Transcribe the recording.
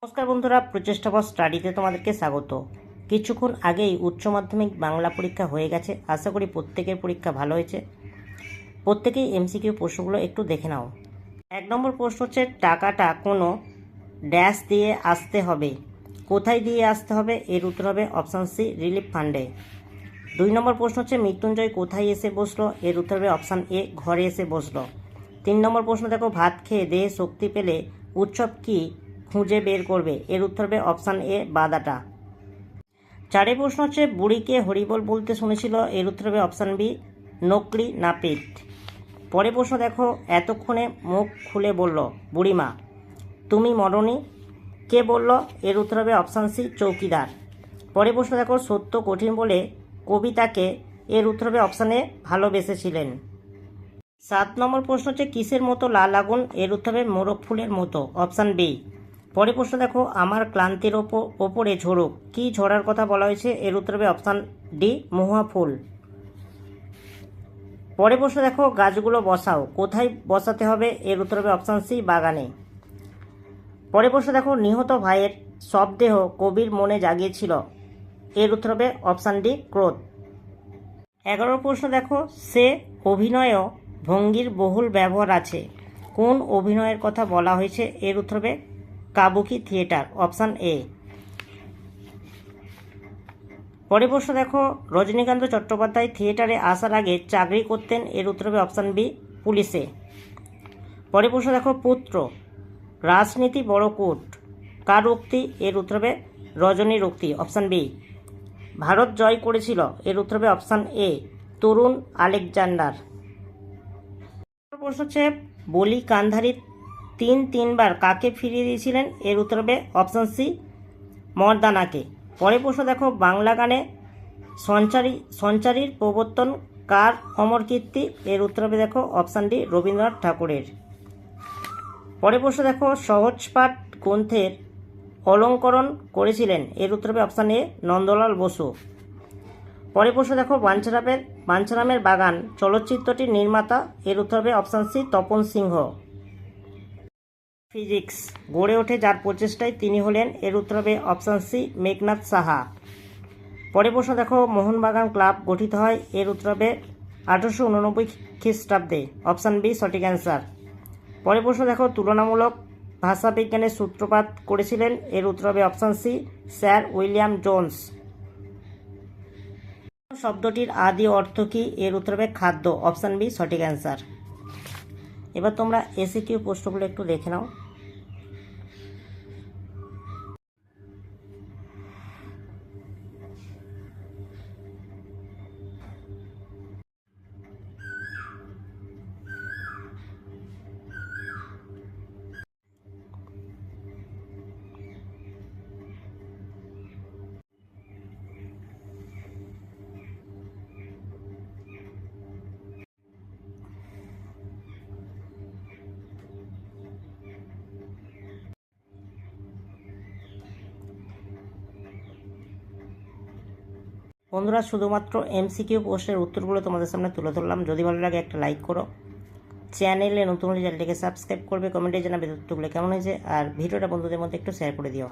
নমস্কার বন্ধুরা, প্রচেষ্টা ফর স্টাডিতে তোমাদেরকে স্বাগত। কিছুক্ষণ আগেই উচ্চ মাধ্যমিক বাংলা পরীক্ষা হয়ে গেছে। আশা করি প্রত্যেকের পরীক্ষা ভালো হয়েছে। প্রত্যেকেই এমসিকিউ প্রশ্নগুলো একটু দেখে নাও। 1 নম্বর প্রশ্ন হচ্ছে, টাকাটা কোনো ড্যাশ দিয়ে আসতে হবে। কোথায় দিয়ে আসতে হবে? এর উত্তর হবে অপশান সি, রিলিফ ফান্ডে। 2 নম্বর প্রশ্ন হচ্ছে, মৃত্যুঞ্জয় কোথায় এসে বসলো? এর উত্তর হবে অপশান এ, ঘরে এসে বসলো। 3 নম্বর প্রশ্ন দেখো, ভাত খেয়ে দেহে শক্তি পেলে উৎসব কি খুঁজে বের করবে? এর উত্তর হবে অপশান এ, বাদাটা। 4 প্রশ্ন হচ্ছে, বুড়িকে হরিবল বলতে শুনেছিল? এর উত্তর হবে অপশান বি, নকলি নাপিত। পরে প্রশ্ন দেখো, এতক্ষণে মুখ খুলে বলল বুড়িমা তুমি মরনি, কে বলল? এর উত্তর হবে অপশান সি, চৌকিদার। পরে প্রশ্ন দেখো, সত্য কঠিন বলে কবিতাকে? এর উত্তর হবে অপশান এ, ভালোবেসেছিলেন। 7 নম্বর প্রশ্ন হচ্ছে, কিসের মতো লাল আগুন? এর উত্তর হবে মোরগ ফুলের মতো, অপশান বি। পরে প্রশ্ন দেখো, আমার ক্লান্তির ওপরে ঝরুক, কি ঝরার কথা বলা হয়েছে? এর উত্তর হবে অপশান ডি, মহুয়া ফুল। পরে প্রশ্ন দেখো, গাছগুলো বসাও, কোথায় বসাতে হবে? এর উত্তর হবে অপশান সি, বাগানে। পরে প্রশ্ন দেখো, নিহত ভাইয়ের শবদেহ কবির মনে জাগিয়েছিল? এর উত্তর হবে অপশান ডি, ক্রোধ। 11 প্রশ্ন দেখো, সে অভিনয় ভঙ্গির বহুল ব্যবহার আছে, কোন অভিনয়ের কথা বলা হয়েছে? এর উত্তর হবে কাবুকি থিয়েটার, অপশান এ। পরে প্রশ্ন দেখো, রজনীকান্ত চট্টোপাধ্যায় থিয়েটারে আসার আগে চাকরি করতেন? এর উত্তর হবে অপশান বি, পুলিশে। পরে প্রশ্ন দেখো, পুত্র রাজনীতি বড় কোট, কার উক্তি? এর উত্তর হবে রজনীর উক্তি, অপশান বি। ভারত জয় করেছিল? এর উত্তর হবে অপশান এ, তরুণ আলেকজান্ডার। প্রশ্ন হচ্ছে, বলি কান্ধারি তিনবার কাকে ফিরিয়ে দিয়েছিলেন? এর উত্তর হবে অপশান সি, মর্দানাকে। পরে প্রশ্ন দেখো, বাংলা গানে সঞ্চারীর প্রবর্তন কার অমর কীর্তি? এর উত্তর হবে দেখো অপশান ডি, রবীন্দ্রনাথ ঠাকুরের। পরে প্রশ্ন দেখো, সহজপাঠ গ্রন্থের অলঙ্করণ করেছিলেন? এর উত্তর হবে অপশান এ, নন্দলাল বসু। পরে প্রশ্ন দেখো, বাঞ্ছারামের বাগান চলচ্চিত্রটির নির্মাতা? এর উত্তর হবে অপশান সি, তপন সিংহ। ফিজিক্স গড়ে ওঠে যার প্রচেষ্টায় তিনি হলেন? এর উত্তর হবে অপশান সি, মেঘনাথ সাহা। পরে প্রশ্ন দেখো, মোহনবাগান ক্লাব গঠিত হয়? এর উত্তর হবে 1889 খ্রিস্টাব্দে, অপশান বি সঠিক অ্যান্সার। পরে প্রশ্ন দেখো, তুলনামূলক ভাষাবিজ্ঞানের সূত্রপাত করেছিলেন? এর উত্তর হবে option C, sir William Jones. শব্দটির আদি অর্থ কি? এর উত্তর হবে খাদ্য, অপশান বি সঠিক অ্যান্সার। এবার তোমরা এসিকিউ প্রশ্নগুলো একটু দেখে নাও। বন্ধুরা, শুধুমাত্র এমসিকিউ প্রশ্নের উত্তরগুলো তোমাদের সামনে তুলে ধরলাম। যদি ভালো লাগে একটা লাইক করো, চ্যানেলে নতুন হলে চ্যানেলটিকে সাবস্ক্রাইব করবে, কমেন্টে জানাবে উত্তরগুলো কেমন হয়েছে, আর ভিডিওটা বন্ধুদের মধ্যে একটু শেয়ার করে দিও।